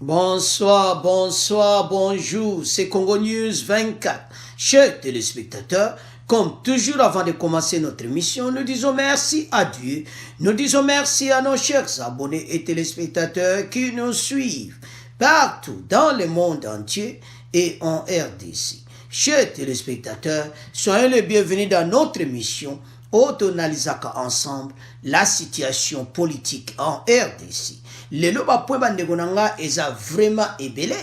Bonsoir, bonsoir, bonjour, c'est Congo News 24. Chers téléspectateurs, comme toujours avant de commencer notre émission, nous disons merci à Dieu. Nous disons merci à nos chers abonnés et téléspectateurs qui nous suivent partout dans le monde entier et en RDC. Chers téléspectateurs, soyez les bienvenus dans notre émission Autonalisaka ensemble la situation politique en RDC. Le loba point bandegonanga est vraiment ébélé.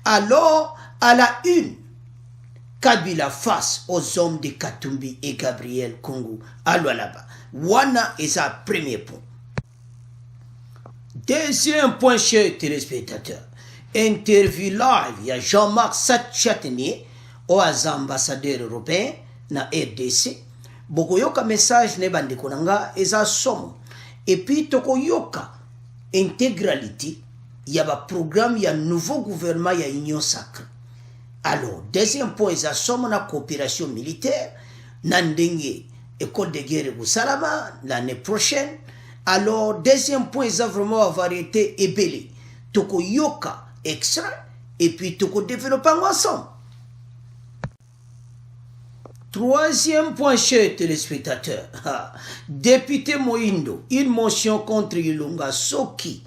Alors, à la une, Kabila face aux hommes de Katumbi et Gabriel Congo. Alors là-bas, Wana est un premier point. Deuxième point, chers téléspectateurs. Interview live, il y a Jean-Marc Satchatenier, aux ambassadeurs européens na RDC. Bokoyoka message ne bandekonanga eza somme. Et puis tokoyoka intégralité, il y a un programme, il y a un nouveau gouvernement, il y a union sacrée. Alors, deuxième point, eza somme na coopération militaire, nandenge école de guerre au Salama l'année prochaine. Alors, deuxième point, eza vraiment la variété ébélée. Tokoyoka extra, et puis toko développer ensemble. Troisième point, chers téléspectateurs. Député Moindo, une motion contre Ilunga Soki.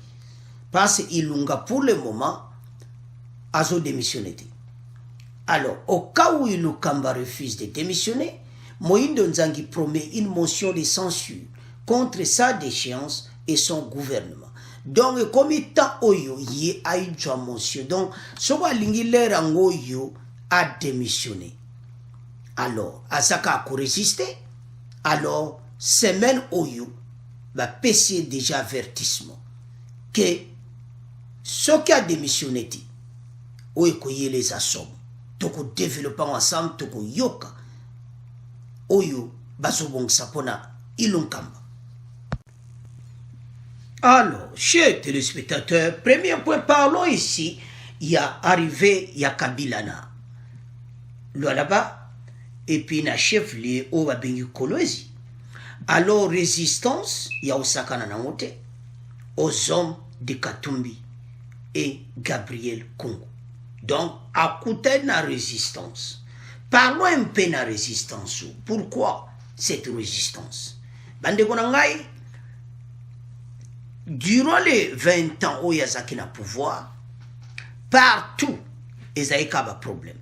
Parce que Ilunga, pour le moment, a démissionné. Alors, au cas où Ilukamba refuse de démissionner, Moindo Nzangi promet une motion de censure contre sa déchéance et son gouvernement. Donc, comme étant Oyo, il a une motion. Donc, ce Oyo a démissionné. Alors, Azaka a résisté. Alors, semaine Oyo va passer déjà avertissement que ce qui a démissionné, Oyo koye les assommes, toko développant ensemble, toko yoka, Oyo bazobong sapona ilunkamba. Alors, chers téléspectateurs, premier point, parlons ici, il y a arrivé, il y a Kabilana. Là-bas, et puis na chef lié au Babengi Kolwezi. Alors résistance, il y a Osaka Nanamote, aux hommes de Katumbi et Gabriel Congo. Donc, à côté de la résistance, parlons un peu de la résistance. Pourquoi cette résistance? Bandegonangai, durant les 20 ans où Yazaki na pouvoir, partout, il y a un problème.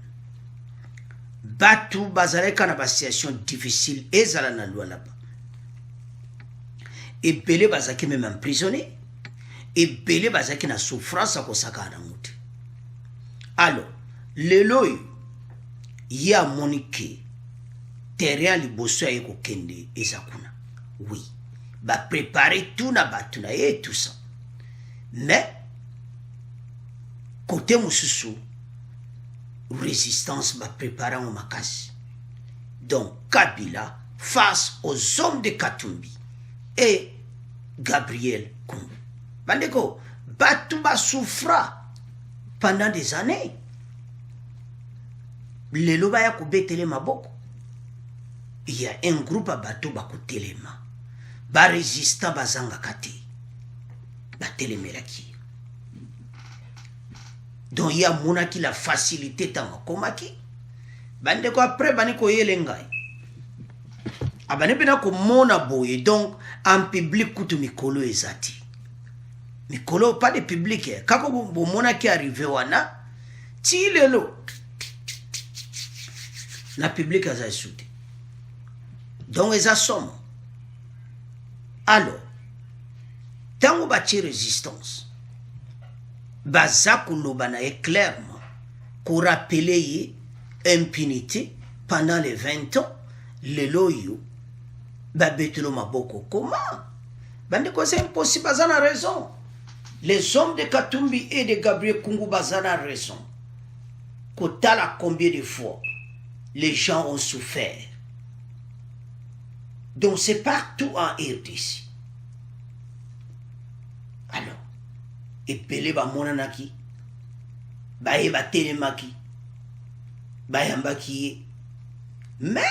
Batu bazaleka na situation difficile ezala na loi là-bas. Et belé bazaki même emprisonné. Et belé bazaki na souffrance à kosaka na muti. Alors, lelo y a monique terrain liboso ya ko kende ezakuna. Oui. Ba préparer tout na batu na et tout ça. Mais côté mususu résistance va préparer en makasi. Donc Kabila face aux hommes de Katumbi et Gabriel Congo. Bandeko, Batouba souffra pendant des années. Le loba ya kubetele maboko. Il y a un groupe à Batouba kutelema. Ba résistant bazanga kate. Ba telemelaki. Donc il y a mona qui la facilité tant komaki. Bande ko après bani ko yelengai. Abane bena ko mona boye donc en public kutu mikolo ezati. Mikolo pas de public. Kako bo mona qui arrivé wana ti lelo. Na public a soute. Donc eza somme. Alors tant bâti résistance. Bazakuloba est clairement qu'on rappelait impunité pendant les 20 ans, les loyaux, babetelo maboko. Comment? C'est impossible, bazana raison. Les hommes de Katumbi et de Gabriel Congo bazana raison. Kotala combien de fois les gens ont souffert. Donc c'est partout en RDC. Alors, et pele ba monanaki ba e ba telemaki ba yambaki mais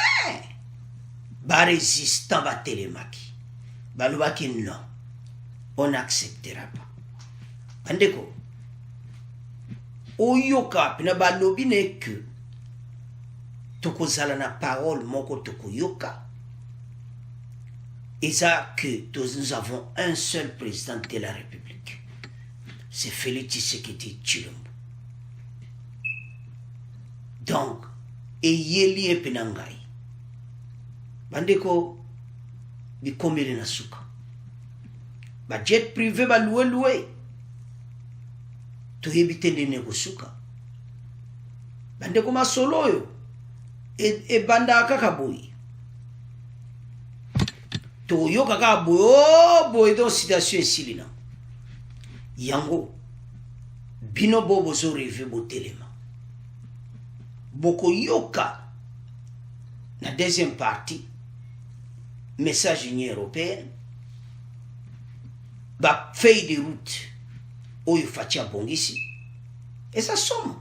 ba résistant ba telemaki ba lobaki non on n'acceptera pas. Bandeko oyoka pena balobi ne que tokozala na parole moko tokoyoka et ça que nous avons un seul président de la République, c'est Félix Tshisekedi Tshilombo. Donc eyeli epenangai bandeko bikomele na suka ba jet privé ba loué to yebite ndene kosuka bandeko masolo yo e banda kaka boyi to yo kaka boyi dans situation esilina yango bino bobo zo rêve botelema boko yoka na deuxième partie message Union européenne ba feuille de route oyo fatia bongisi et ça somme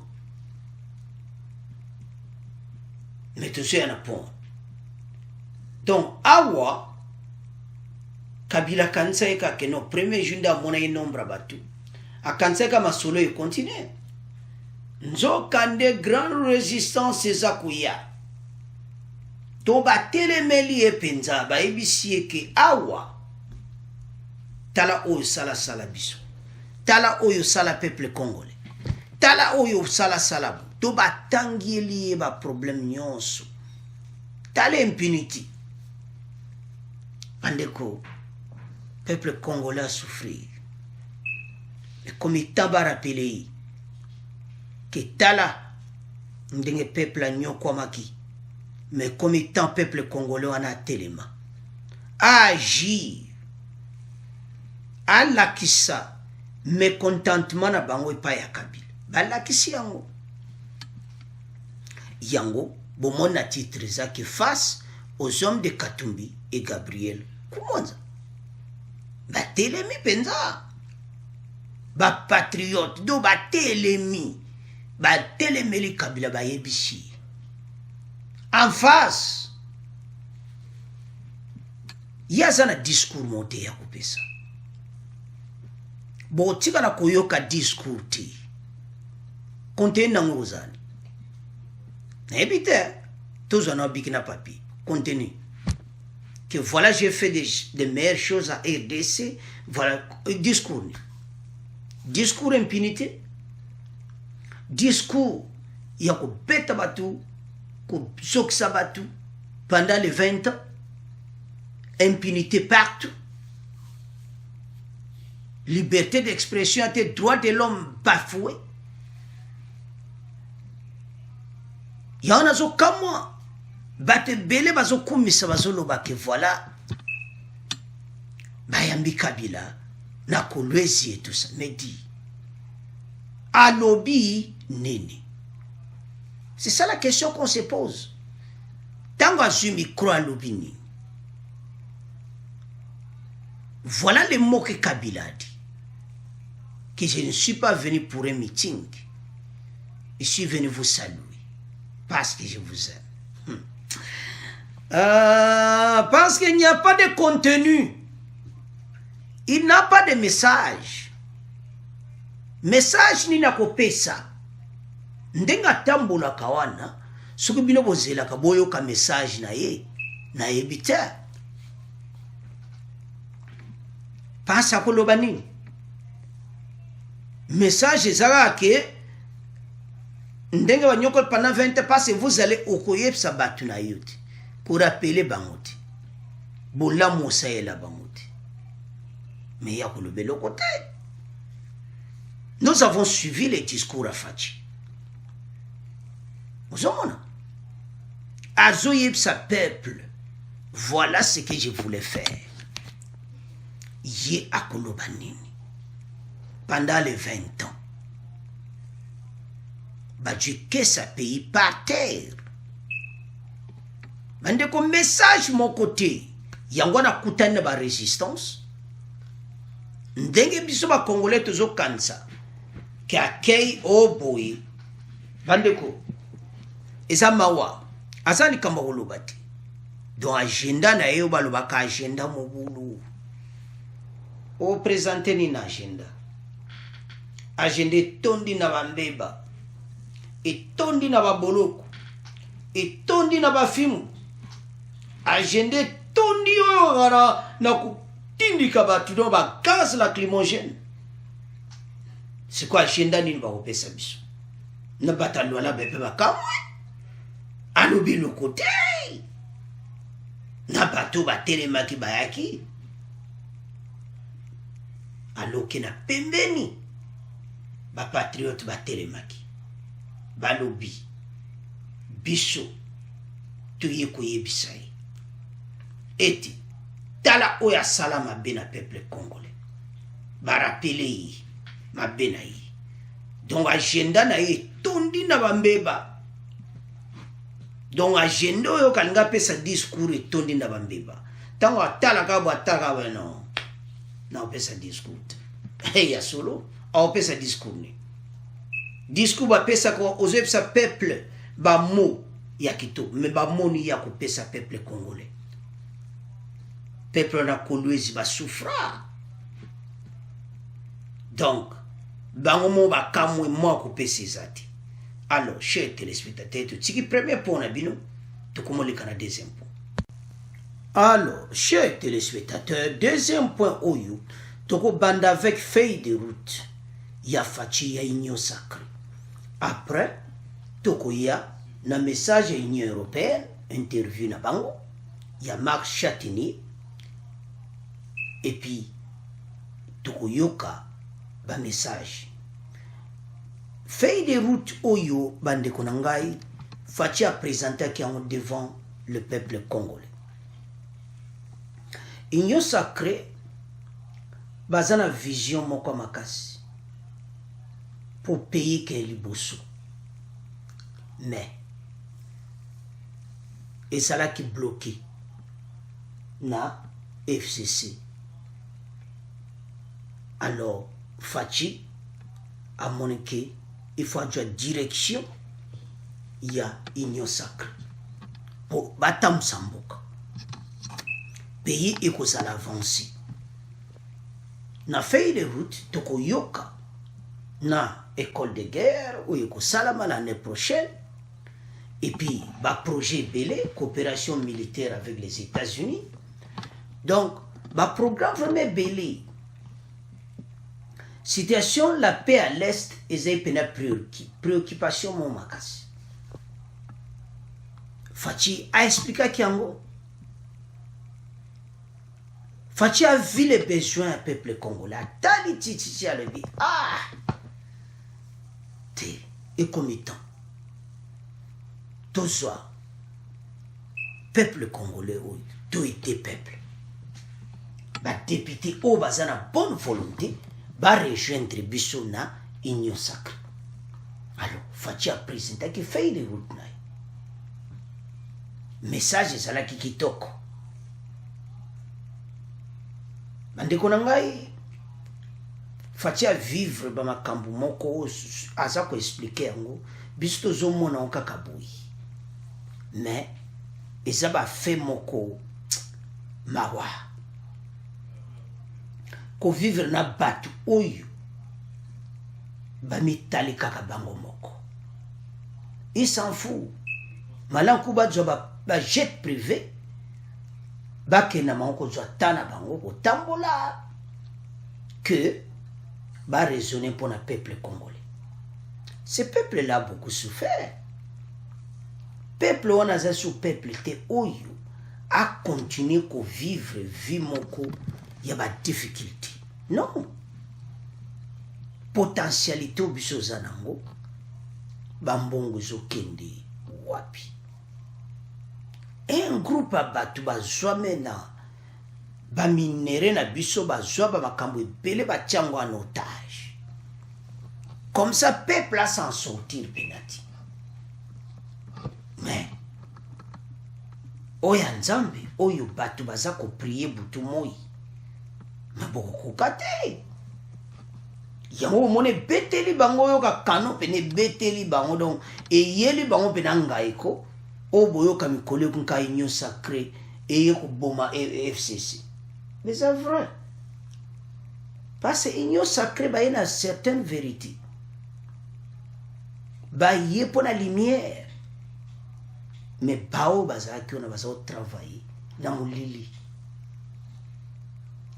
mais tout ça na pont donc awa Kabila kansa eka que no premier junda mona nombre batu akansa ka masolo e continue nzo kande grande résistance ezakuya to batelemeli epenza ba ebisi ke awa tala oyo sala biso tala oyo sala peuple congolais tala oyo sala to batangieli ba problème nyonso tala impunity bandeko peuple congolais a souffrir et comme il t'a rappelé que tala ndenge peuple a nyokwamaki mais comme étant peuple congolais on a tellement agir alakisa mécontentement na bango epa ya Kabila balakisi yango bomona titre za que face aux hommes de Katumbi et Gabriel Kumonza batelemi penza ba patriote do batelemi batelemeli Kabila bayebisi en face yazana discours monté ya kopesa botika na koyoka discours ti contenu na ngozani na ebite tozana bikina papier contenu que voilà j'ai fait des meilleures choses à RDC voilà discours impunité discours ya ko beta batu ko soksa batu pendant les 20 ans impunité partout liberté d'expression et droits de l'homme bafoués yana zo kamwa bate bele bazo kumisa bazo loba ke voilà bayambi Kabila na kolwezi et tout ça mais dit alobi nini. C'est ça la question qu'on se pose. Tango azumi croit alobi nini. Voilà les mots que Kabila a dit. Que je ne suis pas venu pour un meeting. Je suis venu vous saluer. Parce que je vous aime. Parce qu'il n'y a pas de contenu. Il n'a pas de message. Message ni na kopesa. Ndenga tambola kawana. Suku bino bozela kaboyo ka message na ye. Na ebita. Pasa koloba nini. Message ezala ke ndenge banyoko pendant 20 passe vous allez okoyepsa batu na yote pour appeler bangote. Bola mosaela bangote. Mais ya kolobelo côté. Nous avons suivi les discours à Fachi. Vous avez Azoyeb sa peuple. Voilà ce que je voulais faire. Yé Akolobanini. Pendant les 20 ans. Badjuke sa pays par terre. Mande comme message mon côté. Yangwana koutane ba résistance. Ndenge biso ba Congolais tozo kansa. Ki akei oboy. Bandeko. Eza mawa. Azani kamba olobati. Don agenda na yo balobaka agenda mobulu. O présenter ni na agenda. Agenda tondi na bambeba. etondi na baboloko etondi na bafimu agenda etondi oyo na kutindika bato no bagaz lacrymogène. C'est quoi agenda nini bakopesa biso na batalwala bepe bakamwe alobi loko te na bato batelemaki bayaki aloke na pembeni bapatriote batelemaki balobi biso toye koyebisa ye ete tala oyo asala mabe na peuple congolais barapele ye mabe na ye donc agenda na ye etondi na bambeba donc agenda oyo kalinga apesa discours etondi na bambeba ntango atalaka bo atalaka bo non na opesa discours te ya solo aopesa discours ni discours bapesaka ozoyebisa peuple bamo ya kitoko me bamoni ya kopesa peuple congolais peuple na kolwezi basouffra donc bango mo bakamwe mo kopesa eza te. Alors chers téléspectateurs totiki premier point na bino tokomoleka na deuxième point. Alors chers téléspectateurs deuxième point oyo tokobanda avec feuille de route ya faci ya union sacrée. Après tokoya na message ya union européenne interview na bango ya Marc Chatini et puis tokoyoka ba message feuille de route oyo bandeko na ngai faci a présenté qui en devant le peuple congolais. Union sacrée bazana vision moko makasi pour payer que liboso mais et ça là qui bloqué na FCC. Alors faci a montré il faut avoir direction il y a union sacrée pour batam samboka pays et que ça l'avance na feuille de route toko yoka na école de guerre ou yoko salama l'année prochaine et puis ba projet belé coopération militaire avec les États-Unis donc ba programme vraiment belé situation la paix à l'est et pena préoccupation mon makasi faci a expliqué kiango faci a vu les besoins du peuple congolais tali titi a lebi te et comitant tout soit peuple congolais ou tout était peuple ba député au bazana bonne volonté ba rejoindre biso na union sacrée. Alors faci a présenté qui fait de route na message ezala ki kitoko bandeko na ngai faci a vivre ba makambo moko aza ko expliquer yango biso tozomona okaka boyi mais eza ba fait moko mawa ko vivre na batu oyo bamitali kaka bango moko il s'en fout malanku bazwa ba jet privé bakena mango zwa tana bango kotambola que ba raisonner pour le peuple congolais. Ce peuple là a beaucoup souffert. Peuple on a sous peuple te oyo a continué ko vivre vie moko y a ba difficulté. Non. Potentialité biso zanango bambongo zo kende wapi. Un groupe à batu bazwa mena ba minere na biso bazwa ba makambo ebele ba tiango en otage. Comme ça peuple a s'en sortir penati. Mais oya nzambe oyo batu baza ko prier butu moi. Maboko kokate. Yango mone beteli bango yo ka kano pene beteli bango donc eyeli bango pena ngaiko o boyo ka mikole kunka union sacrée et ko boma FCC. Mais c'est vrai. Parce que union sacrée ba une certaine vérité. ba ye pour la lumière mais bao bazaki on a travailler na mulili.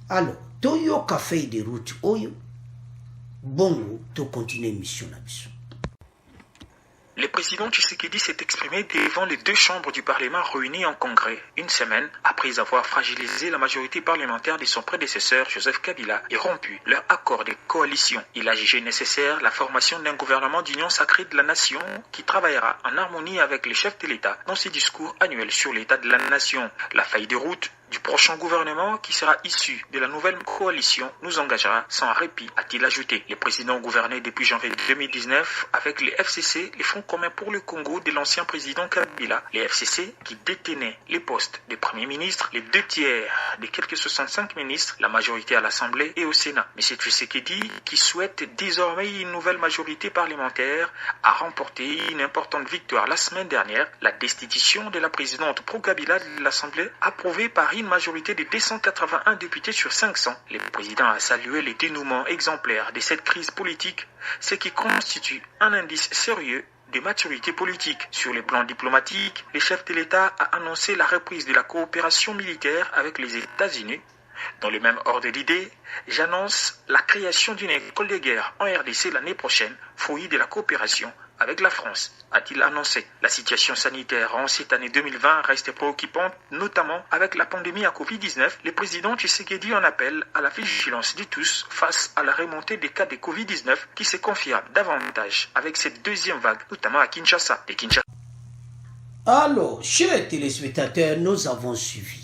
Alors toyo ka feuille de route oyo bongo to continuer mission na biso. Le président Tshisekedi s'est exprimé devant les deux chambres du Parlement réunies en congrès, une semaine après avoir fragilisé la majorité parlementaire de son prédécesseur Joseph Kabila et rompu leur accord de coalition. Il a jugé nécessaire la formation d'un gouvernement d'union sacrée de la nation qui travaillera en harmonie avec les chefs de l'État dans ses discours annuels sur l'état de la nation. La feuille de route du prochain gouvernement qui sera issu de la nouvelle coalition nous engagera sans répit, a-t-il ajouté. Le président gouvernait depuis janvier 2019 avec les FCC, les Fonds communs pour le Congo de l'ancien président Kabila. Les FCC qui détenaient les postes de Premier ministre, les 2/3 des quelques 65 ministres, la majorité à l'Assemblée et au Sénat. M. Tshisekedi, qui souhaite désormais une nouvelle majorité parlementaire, a remporté une importante victoire la semaine dernière, la destitution de la présidente pro-Kabila de l'Assemblée, approuvée par une majorité de 281 députés sur 500. Le président a salué le dénouement exemplaire de cette crise politique, ce qui constitue un indice sérieux de maturité politique. Sur le plan diplomatique, le chef de l'État a annoncé la reprise de la coopération militaire avec les États-Unis. Dans le même ordre d'idées, j'annonce la création d'une école de guerre en RDC l'année prochaine, fruit de la coopération avec la France, a-t-il annoncé. La situation sanitaire en cette année 2020 reste préoccupante, notamment avec la pandémie à Covid-19. Le président Tshisekedi en appelle à la vigilance de tous face à la remontée des cas de Covid-19 qui se confirme davantage avec cette deuxième vague, notamment à Kinshasa. Alors, chers téléspectateurs, nous avons suivi.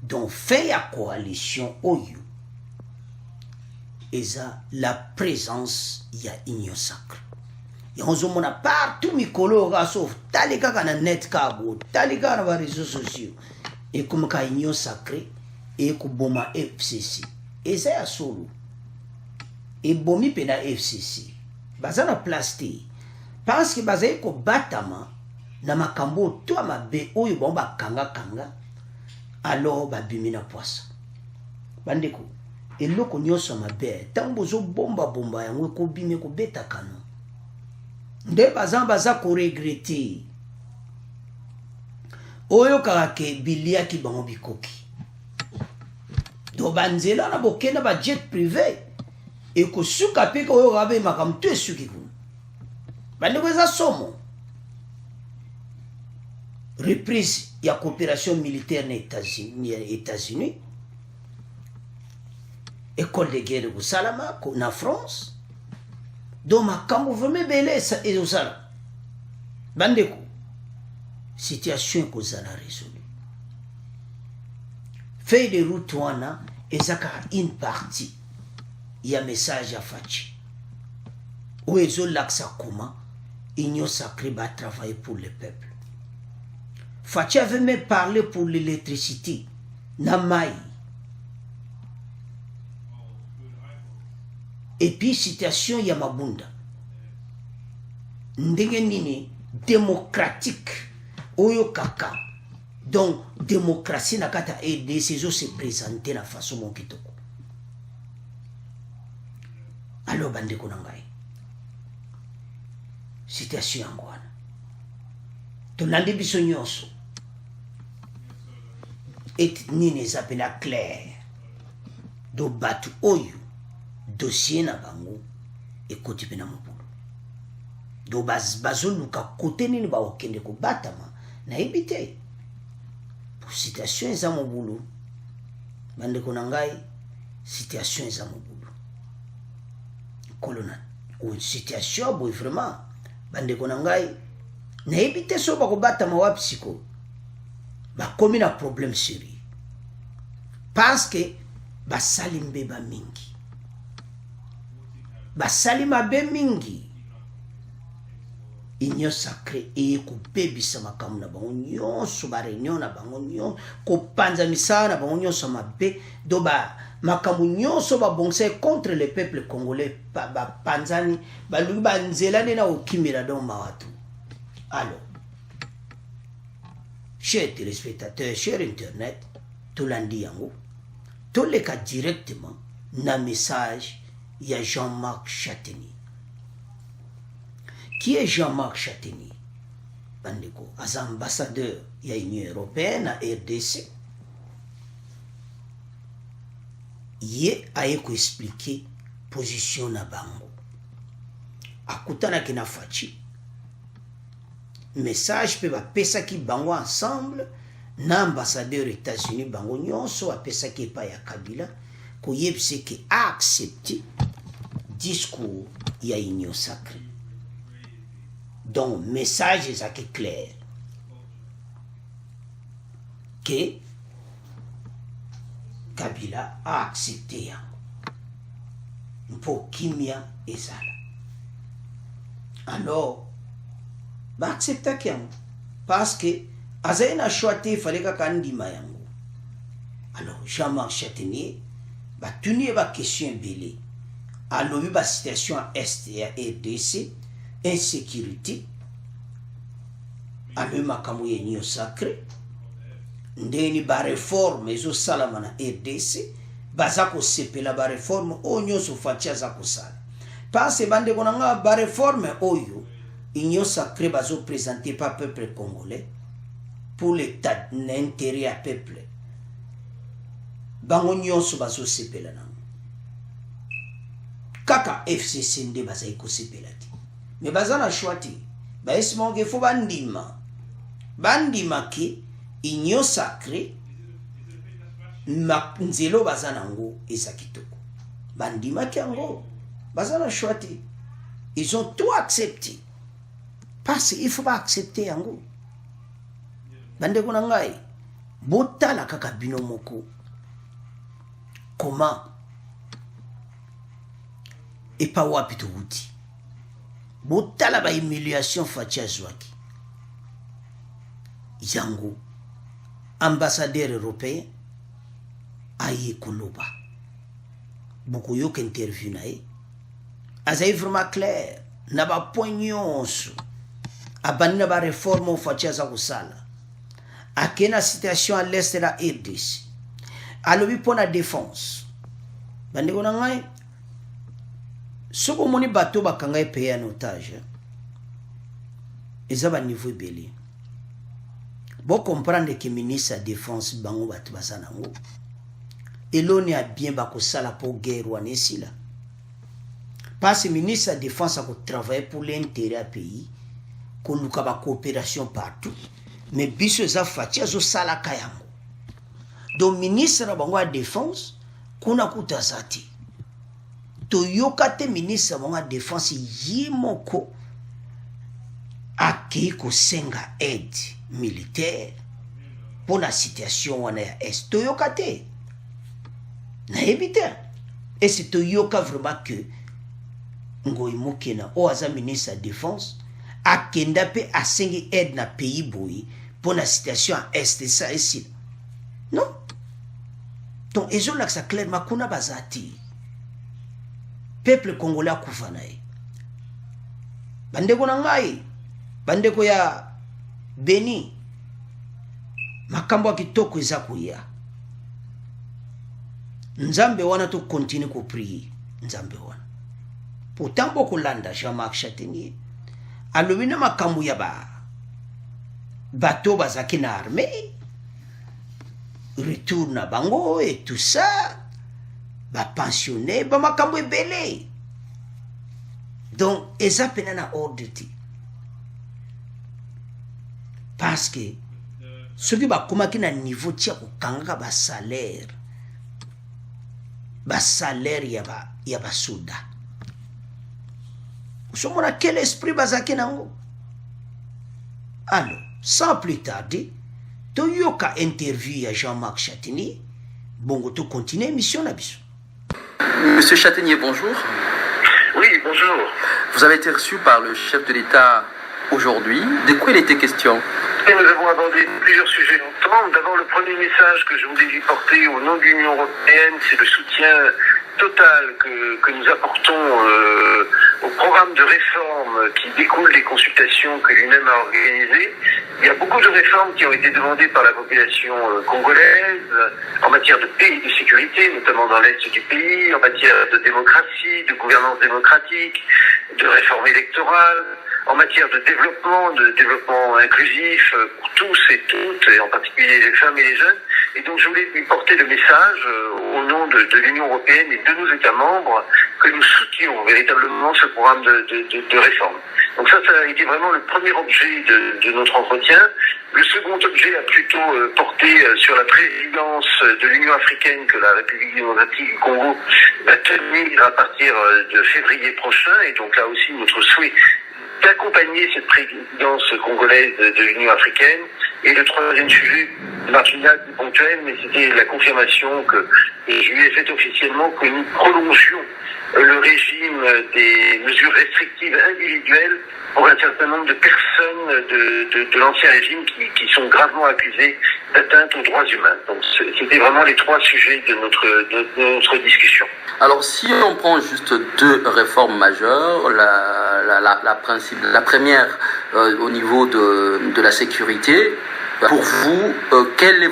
Donc, fait la coalition Oyo, et ça, la présence, il y a union sacrée. Et on se montre partout, Mikolo, sauf Talika na net kabo, Talika na réseaux sociaux. Et comme ka union sacrée, et ko boma FCC. Et ça, y solo. Et bomi pena FCC. Bazana plasté. Parce que bazaye ko batama, na makambo, toi ma be, oyo bomba kanga. Alors babimi na poisa bandeko eloko nyonso mabe ntango bozo bomba yango ekobimi ekobeta kano nde baza koregrete oyo kaka ke biliaki bango bikoki do banzela na bokenda ba jet privé ekosuka mpe oyo kabe makambo to esuki kuna bandeko eza somo reprise ya coopération militaire na États-Unis, école de guerre au Salama, na France, donc makambo vraiment belé et au Salama. Bandeko, situation que ça a résolu. Feuille de route wana, ezaka une partie, il y a message à Fachi. Où est l'accès comment, union sacrée va travailler pour le peuple. Fachi avait même parlé pour l'électricité. Namai. Et puis, citation Yamabunda. Ndenge nini démocratique. Oyo kaka. Donc, démocratie n'a qu'à aider ces autres se présenter la façon mon kitoko. Alors, bande konangai. Citation Yangwana. Tolande biso nyonso. Et nini zapena clair do batu oyo dossier na bango ekoti pena mobulu do bazoluka kote nini ba okende ko batama na ebite pour situation eza mobulu bande konangai situation eza mobulu kolona ou situation boy vraiment bande konangai na ebite so ba ko batama wa psycho ba komi na problème sérieux parce que ba salimbe ba mingi ba salima be mingi union sacrée et ko bebisa makambo na bango nyonso ba réunion na bango nyonso ko panza misala na bango nyonso mabe do ba makambo nyonso ba bonse contre le peuple congolais ba panzani ba luki ba nzelane na okimira do mawatu. Alors chers téléspectateurs, chers internet, tout l'andi yango, tout le cas directement, na message, il y a Jean-Marc Châtenier, qui est Jean-Marc Châtaignier. Bandeko, as ambassadeur de l'Union européenne à RDC. Il a expliqué position na bango. Akutana kina fachi. Message pe ba pesa ki bango ensemble na ambassadeur États-Unis bango nyonso a pesa ki pa ya Kabila ko yebse ki accepter discours ya union sacrée. Donc message est clair que Kabila a accepté pour Kimia et Zala. Alors, bah accepter parce que Azaïna a choisi il fallait que Mayango. Alors Jean-Marc Châtaignier bah tenir la question belée. Alors la situation à Est et à RDC, insécurité. Alors makamou yenyo sacré. Ndeni ba réforme ezo salama na RDC bazako sepela ba réforme onyo so fatia zako sala parce bande konanga ba réforme oyo inyo sacré bazo présenter par peuple congolais pour l'état l'intérêt à peuple bango nyonso bazo sepela na kaka FCC nde bazai ko sepela ti mais bazana choiti ba esmonge fo bandima ki Union sacrée nzelo bazanango ezakitoko bandima kiango bazana choisi ils ont tout accepté parce qu'il faut pas accepter yango bande kuna ngai botala kaka bino moko comment et pas wapi to wuti botala ba humiliation fatia zwaki yango ambassadeur européen aye koloba beaucoup yo interview nae azai vraiment clair na ba poignons abanina ba réforme au fatia za kusala akena situation à l'est de la RDC alobi pona défense bande kona ngai soko moni bato bakanga payer en otage ezaba niveau belé. Bon comprendre que ministre de la défense bango batu basanango eloni a bien bako sala pour guerre wana esila parce que ministre de la défense a travailler pour l'intérêt du pays ko luka ba coopération partout mais biso za fatia zo sala kayango donc ministre bango de défense kuna kutazati to yokate ministre bango de défense yimoko aki ko senga aide militaire pour la situation wana ya est toyoka te na ebite et c'est toyoka vraiment que ngoi mokena o aza ministre de défense akenda pe asengi aide na pays boyi pour la situation à est de ça ici non donc ezo là ça clairement kuna bazati peuple congolais akufa nae bandeko na ngai bandeko ya Beni makambo kitoko eza kuya nzambe wana to continue ko prier nzambe wana pourtant boko landa Jean-Marc Châtaignier alobi na makambo ya bato bazaki na armée retour na bango et tout ça ba pensionné ba makambo ebele donc eza pena na ordre ti parce que ceux qui va comment qui na niveau tia ko kanga ba salaire ya ba soda somona quel esprit bazaki nango alors sans plus tarder to yoka interview à Jean-Marc Châtaignier bongo to continuer mission na biso. Monsieur Châtaignier, bonjour. Oui, bonjour. Vous avez été reçu par le chef de l'État aujourd'hui. De quoi il était question? Et nous avons abordé plusieurs sujets longtemps. D'abord, le premier message que je voulais lui porter au nom de l'Union européenne, c'est le soutien total que nous apportons au programme de réforme qui découle des consultations que lui-même a organisées. Il y a beaucoup de réformes qui ont été demandées par la population congolaise en matière de paix et de sécurité, notamment dans l'est du pays, en matière de démocratie, de gouvernance démocratique, de réforme électorale, en matière de développement inclusif pour tous et toutes, et en particulier les femmes et les jeunes. Et donc je voulais lui porter le message au nom de l'Union européenne et de nos États membres que nous soutenons véritablement ce programme de réforme. Donc ça a été vraiment le premier objet de notre entretien. Le second objet a plutôt porté sur la présidence de l'Union africaine que la République démocratique du Congo va tenir à partir de février prochain. Et donc là aussi notre souhait d'accompagner cette présidence congolaise de l'Union africaine. Et le troisième sujet, marginal, plus ponctuel, mais c'était la confirmation que je lui ai fait officiellement que nous prolongions le régime des mesures restrictives individuelles pour un certain nombre de personnes de l'ancien régime qui sont gravement accusées d'atteinte aux droits humains. Donc c'était vraiment les trois sujets de notre discussion. Alors si on prend juste deux réformes majeures, la première au niveau de la sécurité, pour vous, quel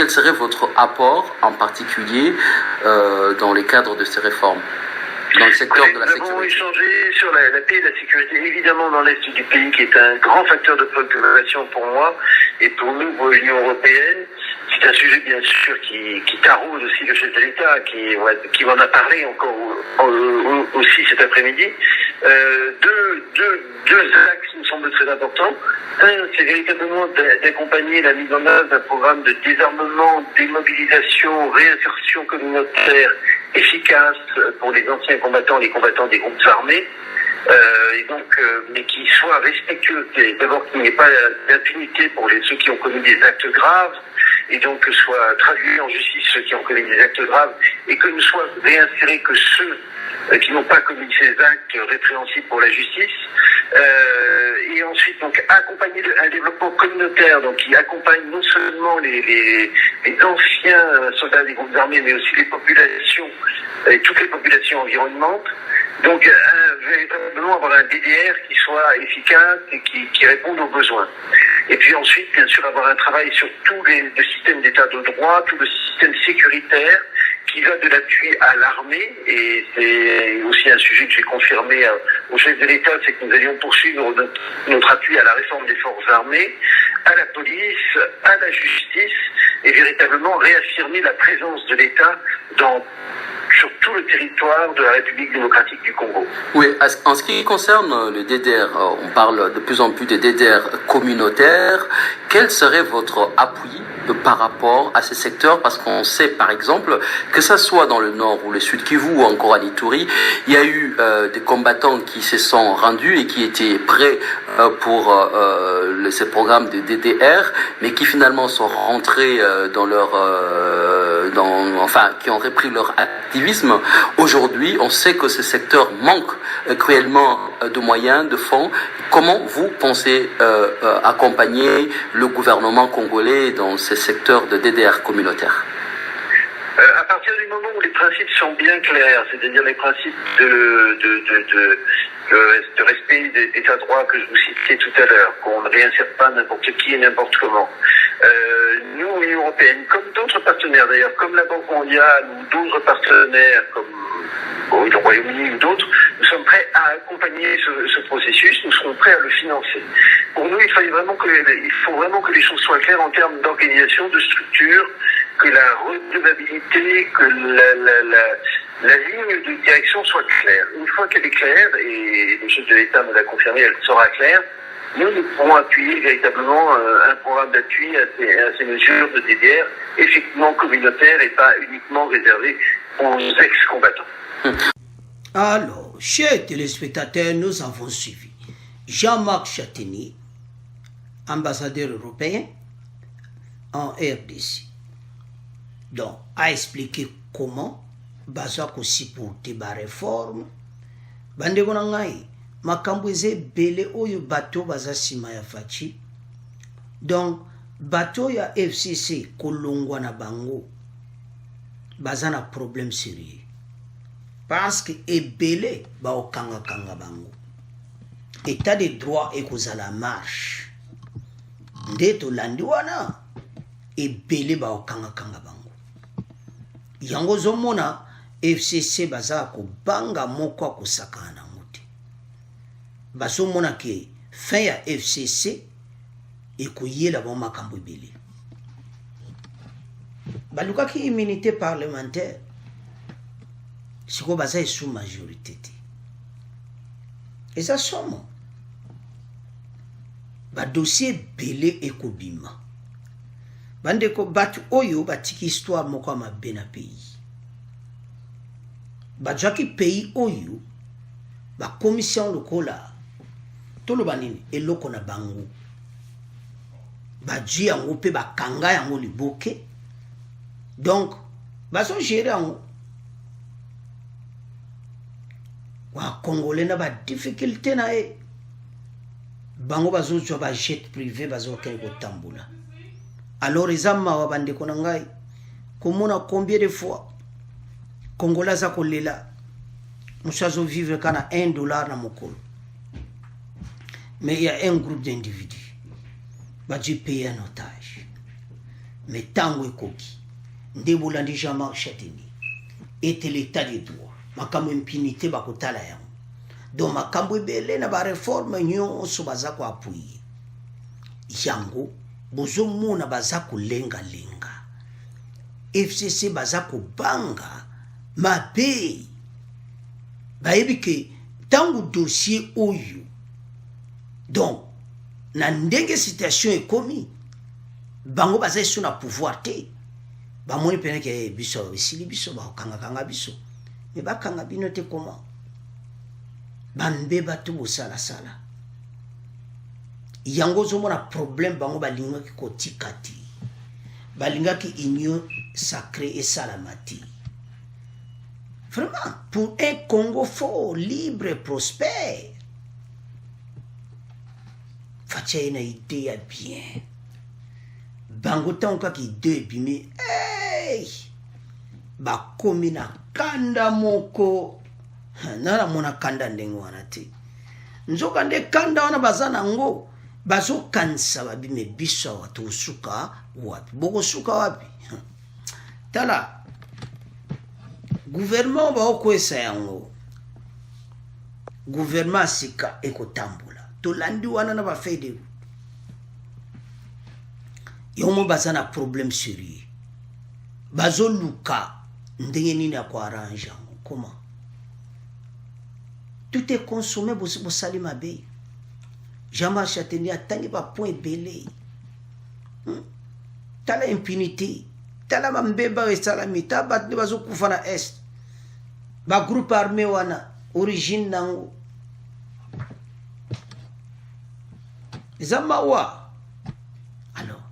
serait votre apport en particulier dans les cadres de ces réformes, dans le secteur de la sécurité? Nous avons échangé sur la paix et la sécurité, évidemment dans l'Est du pays, qui est un grand facteur de préoccupation pour moi et pour nous, pour l'Union européenne. C'est un sujet bien sûr qui taraude aussi le chef de l'État, qui m'en a parlé encore aussi cet après-midi. Deux axes me semblent très importants. Un, c'est véritablement d'accompagner la mise en œuvre d'un programme de désarmement, démobilisation, réinsertion communautaire efficace pour les anciens combattants, les combattants des groupes armés. Mais qui soit respectueux, d'abord qu'il n'y ait pas d'impunité pour ceux qui ont commis des actes graves, et donc que soient traduits en justice ceux qui ont commis des actes graves, et que ne soient réinsérés que ceux qui n'ont pas commis ces actes répréhensibles pour la justice, et ensuite donc accompagner un développement communautaire, donc qui accompagne non seulement les anciens soldats des groupes armés, mais aussi les populations et toutes les populations environnantes. Donc véritablement avoir un DDR qui soit efficace et qui réponde aux besoins. Et puis ensuite, bien sûr, avoir un travail sur tout le système d'état de droit, tout le système sécuritaire, qui va de l'appui à l'armée, et c'est aussi un sujet que j'ai confirmé au chef de l'État, c'est que nous allions poursuivre notre appui à la réforme des forces armées, à la police, à la justice, et véritablement réaffirmer la présence de l'État sur tout le territoire de la République démocratique du Congo. Oui, en ce qui concerne le DDR, on parle de plus en plus de DDR communautaires. Quel serait votre appui par rapport à ces secteurs? Parce qu'on sait par exemple que ça soit dans le nord ou le sud Kivu ou encore à Ituri, il y a eu des combattants qui se sont rendus et qui étaient prêts pour ces programmes de DDR, mais qui finalement sont rentrés qui ont repris leur activisme. Aujourd'hui, on sait que ce secteur manque cruellement de moyens, de fonds. Comment vous pensez accompagner le gouvernement congolais dans ces secteurs de DDR communautaire? À partir du moment où les principes sont bien clairs, c'est-à-dire les principes de respect des états de droit que je vous citais tout à l'heure, qu'on ne réinsère pas n'importe qui et n'importe comment. Nous, l'Union européenne, comme d'autres partenaires d'ailleurs, comme la Banque mondiale ou d'autres partenaires comme le Royaume-Uni ou d'autres, nous sommes prêts à accompagner ce processus, nous serons prêts à le financer. Pour nous, il faut vraiment que les choses soient claires en termes d'organisation, de structure, que la redevabilité, que la ligne de direction soit claire. Une fois qu'elle est claire, et le chef de l'État me l'a confirmé, elle sera claire, nous pourrons appuyer véritablement un programme d'appui à ces mesures de DDR, effectivement communautaires et pas uniquement réservées aux ex-combattants. Alors, chers téléspectateurs, nous avons suivi Jean-Marc Chatini, ambassadeur européen en RDC. Donc, a expliqué comment baza ko supporter ba réforme bande bona ngai makambo eze bele oyo bato baza sima ya fachi. Donc bato ya FCC kolongwa na bango baza na problème sérieux. parce que ebele baokanga kanga bango état de droit ekozala marche nde tolandi wana ebele baokanga kanga bango yango ozomona FCC baza kobanga moko akosakana nango te bazomona ke fin ya FCC ekoyela bango makambo ebele balukaki immunité parlementaire siko baza sous majorité te eza somo badossier ebele ekobima bandeko bato oyo batiki histoire moko ya mabe na pays bazwaki pays oyo bakomission lokola toloba nini eloko na bango bazwi yango mpe bakanga yango liboke donc bazogere yango wakongole na badifficulté na ye bango bazozwa bajet privé bazokende kotambola alors eza mawa bandeko na ngai komona combien de fois Congolais aza kolela mosu azovivre kana $1 na mokolo mais il y a un groupe d'individus bazwi paye en otage mais ntango ekoki nde bolandi Jean-Marc Chatini ete l'état de droit makambo impunité bakotala yango donc makambo ebele na bareforme nyonso baza koapuye yango bozomona baza kolengalenga FCC baza kobanga mabe bayebi ke ntango dossier oyo donc na ndenge situation ekomi bango baza esu na pouvoir te bamoni pene ke biso esili biso bakangakanga biso me bakanga bino te koma banbe bato bosalasala yango ozomona problème bango balingaki kotika te balingaki union sacrée esalama te vraiment pour un Congo fort, libre et prospère fatia ye na idée ya bien bango ntango kaka idée ebimi hey! Bakomi na kanda moko naramona kanda ndenge wana te nzoka nde kanda wana baza nango bazokanisa babime biso awa tosuka wapi bokosuka wapi tala gouvernement baokwesa yango gouvernement sika ekotambola tolandi wana na bafede yomo baza na problème sérieux bazoluka ndenge nini akoarrange yango comment tout est consommé bosali mabe Jean-Marc Chatini atangi bapoint ebele tala impunité tala bambeba esalami ta bato nde bazokufa na est bagroupe armé wana origine nango eza mawa alors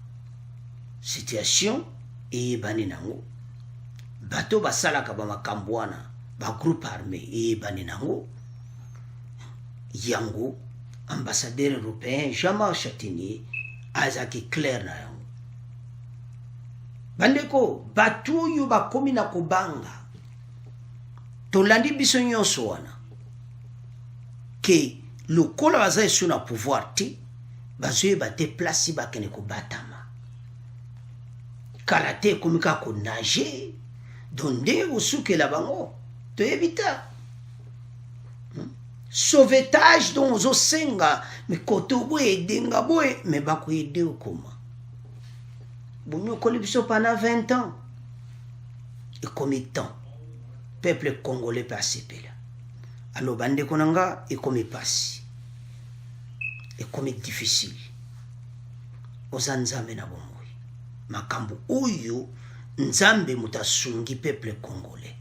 situation eyebani nango bato basalaka bamakambo wana bagroupe armé eyebani nango yango ambassadeur européen Jean-Marc Chatini azaki clair na yango bandeko bato oyo bakomi na kobanga tolandi biso nyonso wana ke lokola baza esu na pouvoir te bazoyeba te place bakende kobatama kala te ekomi kaka konage don nde kosukela bango toyebi ta sauvetage don ozosenga me koto boye edenga boye me bakoyede okoma bonyokoli biso pendant 20 ans ekomi temps peuple congolais pe asepela alors bandeko na nga ekomi pasi ekomi difficile oza nzambe na bomoi makambo oyo nzambe mutasungi peuple congolais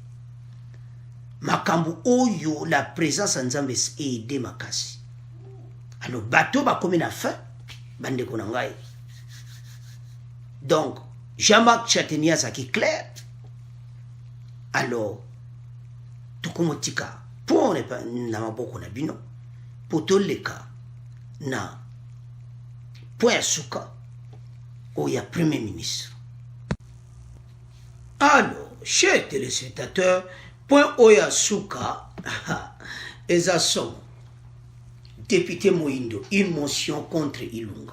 makambo oyo la présence ya nzambe aide makasi alors bato bakomi na fin bandeko na ngai donc Jean-Marc Chatini azaki clair alors tokomotika mpo na maboko na bino mpo toleka na point ya suka oyo ya premier ministre. Alors chers téléspectateurs, point oya suka eza somo député Moindo une motion contre Ilunga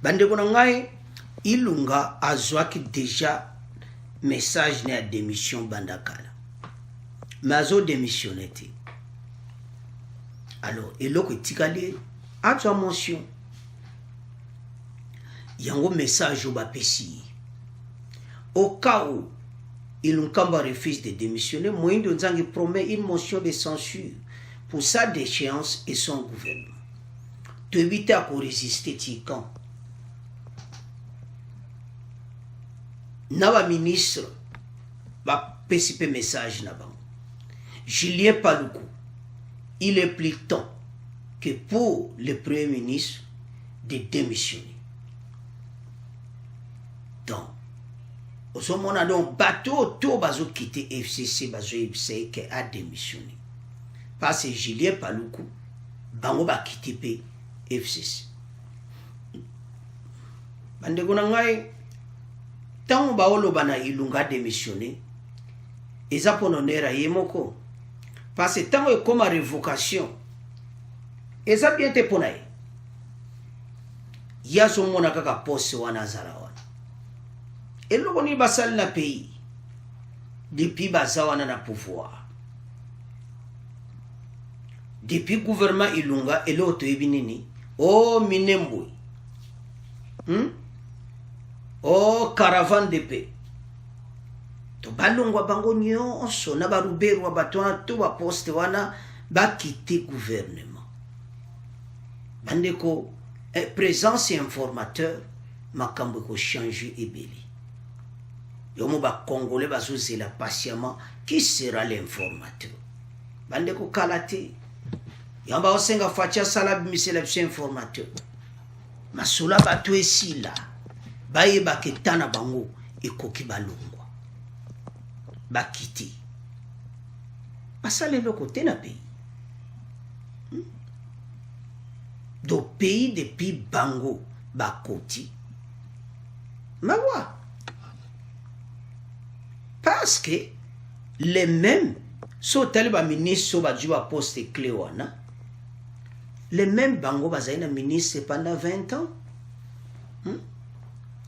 bandeko na ngai Ilunga azwaki déjà message na démission bandakala mais azo démissionné te alors eloko etikali azwa motion yango message au bapesi au cas où Ilunkamba refuse de démissionner, Moïndo Nzangi promet une motion de censure pour sa déchéance et son gouvernement. De éviter à résister Tikan. Naba ministre va péciper message naba. Julien Paluku, il est plus temps que pour le Premier ministre de démissionner. Donc, au moment donc bateau tout bazo quitter FCC bazo ibse que a démissionné parce que Julien Paluku bango ba quitter FCC bande kona ngai tant ba olo bana Ilunga démissionné eza pononera yemoko parce que tant e comme révocation eza bien te ponaye yazo mona kaka poste wana zara et le boni basal na pays depuis bazawana na pouvoir depuis gouvernement Ilunga et l'autre ebinini oh minembo oh caravane de paix to balongwa bango nyonso na baruberwa batwana to ba poste wana ba quitter gouvernement bandeko présence informateur makambo ko changer ebeli yomo ba congolais bazozela patiemment qui sera l'informateur bande ko kalate yamba osenga facha sala bimisela bise informateur masula bato esila baye baketana bango ekoki balongwa bakiti basale le côté na pays do pays depuis bango bakoti mawa parce que les mêmes so taliba ministre so ba juba poste clé wana les mêmes bango bazaina ministre pendant 20 ans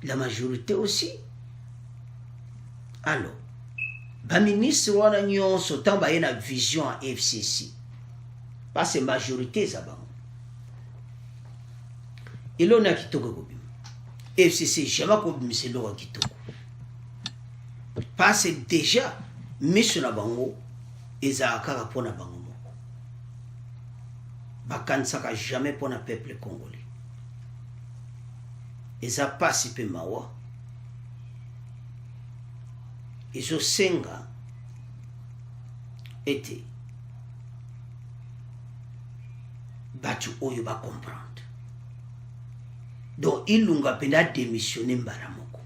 la majorité aussi alors ba ministre wana nyonso tamba yena vision à FCC parce que majorité za bango ilona kitoko ko bim FCC jamais ko bim c'est lo kitoko parce que déjà mission na bango ezaka pona bango moko bakansaka jamais pona peuple congolais eza pasi pe mawa ezo senga ete batu oyo ba comprendre donc Ilunga pena démissionner mbara moko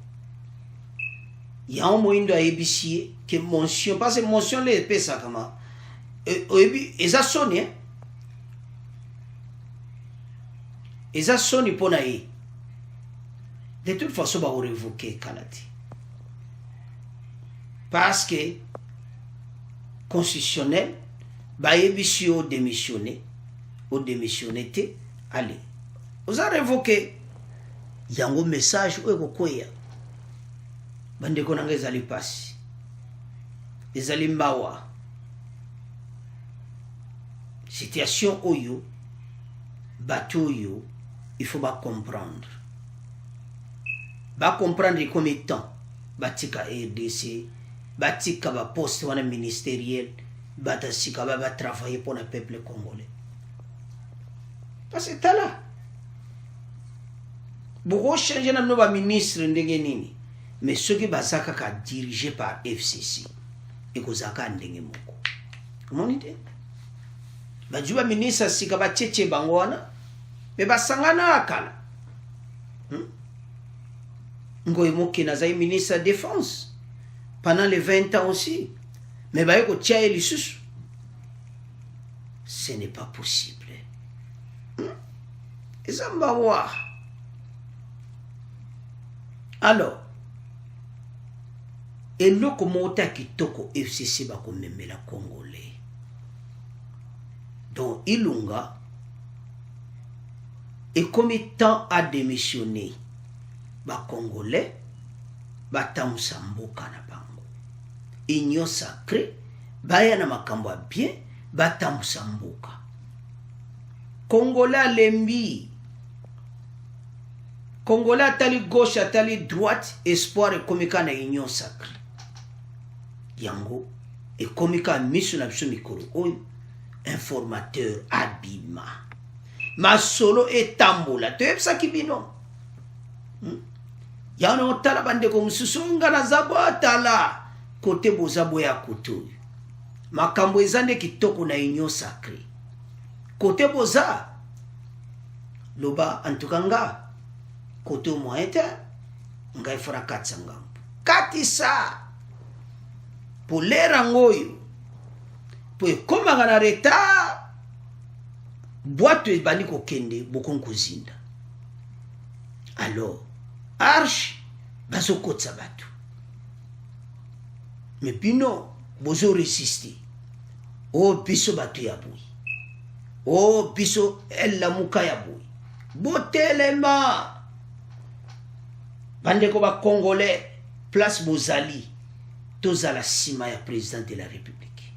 yao moindo a ebisie que mention parce que mention les pesa kama oyebi eza soni eza soni pona ye de toute façon ba révoquer kalati parce que constitutionnel ba ebisi o démissionner te allez vous a révoqué yango message o kokoya bande konanga ezali pasi ezali mbawa situation oyo bato oyo il faut ba comprendre comme étant batika RDC batika ba poste wana ministériel batasika ba travailler pour le peuple congolais parce que tala beaucoup changer na no ba ministre ndenge nini mais ceux qui basaka ka dirigé par FCC et kozaka ndenge moko comment dit ba juba ministre sika ba cheche bangwana mais basangana akala ngoy moki na zai ministre de défense pendant les 20 ans aussi mais ba yeko tia elisusu ce n'est pas possible ezamba wa alors eloko mota kitoko FCC bakomemela Congolais. Donc Ilunga et comme temps à démissionner Congolais batamusa mboka na bango. Union sacrée baya na makambo bien batamusa mboka. Congolais lembi Congolais atali gauche atali droite espoir ekomika na union sacrée. Yango ekomika miso na biso mikolo oyo informateur abima. Masolo etambola toyebisaki bino. Yana otala bandeko mususu nga na zabo atala kote bozabo ya koto. Makambo ezande kitoko na union sacrée. Kote boza loba antukanga kote moete nga ifora katsanga. Katisa polera ngoyo po ekomaka na retard boîte ebandi kokende bokongo zinda. Alors arche bazokotsa bato mais bino bozo résister. Oh biso bato ya bui, oh biso elamuka ya bui botelema bandeko ba Congolais place bozali tozala sima ya président de la République.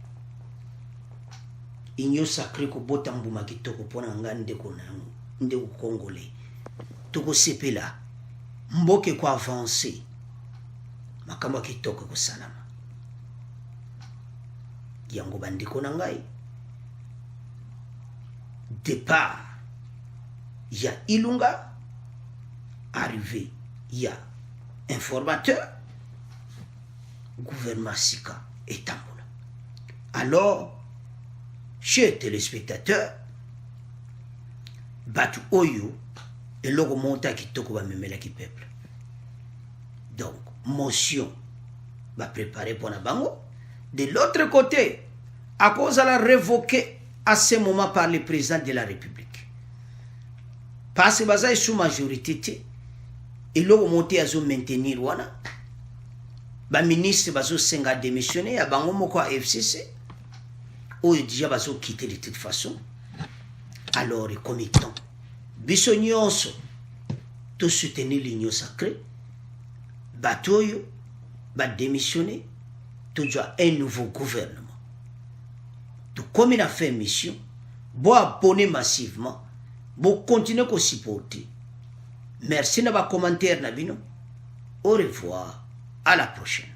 Union sacrée ko bota mbuma kitoko pona nga ndeko na ndeko Congolais toko sepela mboke ko avancer makamba kitoko ko salama yango bandeko na ngai. Départ ya Ilunga, arrivé ya informateur, gouvernement Sika et Tambola. Alors chers téléspectateurs, batu oyo et logo monta kitoko ba memela ki peuple. Donc motion va préparer pour la bango. De l'autre côté, à cause de la révoquée à ce moment par le président de la République. Parce que baza sous majorité et logo monté à zo maintenir wana. Ba ministre bazo senga démissionner à bango moko à FCC. Ou déjà bazo quitter de toute façon. Alors les commettants biso nyonso to soutenir l'union sacrée. Batoyo ba démissionner. Tu as un nouveau gouvernement. Tu comme il a fait mission, bon abonner massivement, bon continuer à supporter. Merci de vos commentaires, Nabino. Au revoir, à la prochaine.